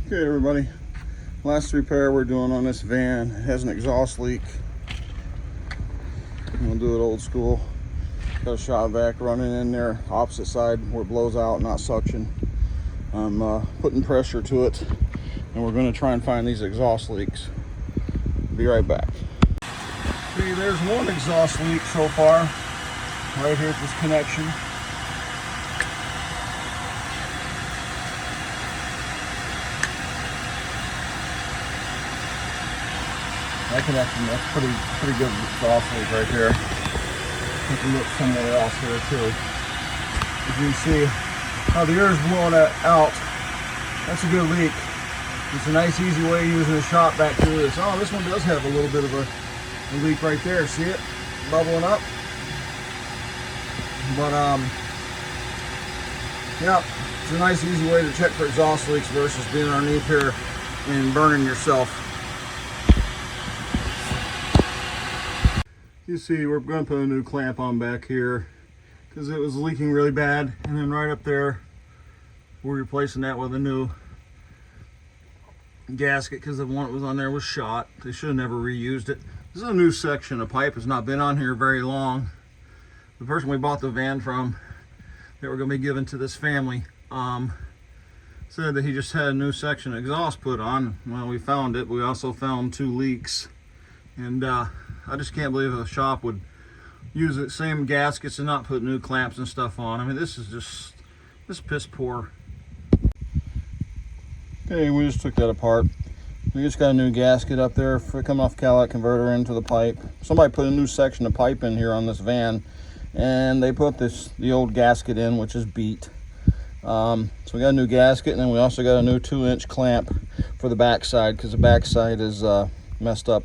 Okay, everybody, last repair we're doing on this van. It has an exhaust leak. I'm gonna do it old school. Got a shop vac running in there, opposite side where it blows out, not suction. I'm putting pressure to it, and we're gonna try and find these exhaust leaks. Be right back. Okay, there's one exhaust leak so far, right here at this connection. That connection, that's pretty good exhaust leak right there. You can look somewhere else here too. As you can see how the air is blowing out, that's a good leak. It's a nice easy way of using a shop vac to do this. Oh, this one does have a little bit of a leak right there. See it? Bubbling up. But yeah, it's a nice easy way to check for exhaust leaks versus being underneath here and burning yourself. You see, we're going to put a new clamp on back here because it was leaking really bad, and then right up there we're replacing that with a new gasket because the one that was on there was shot. They should have never reused it. This is a new section of pipe. Has not been on here very long. The person we bought the van from that we're going to be giving to this family said that he just had a new section of exhaust put on. Well, we found it. We also found 2 leaks, and I just can't believe a shop would use the same gaskets and not put new clamps and stuff on. I mean, this is just piss poor. Okay, we just took that apart. We just got a new gasket up there for coming off catalytic converter into the pipe. Somebody put a new section of pipe in here on this van, and they put the old gasket in, which is beat. So we got a new gasket, and then we also got a new 2-inch clamp for the backside because the backside is messed up.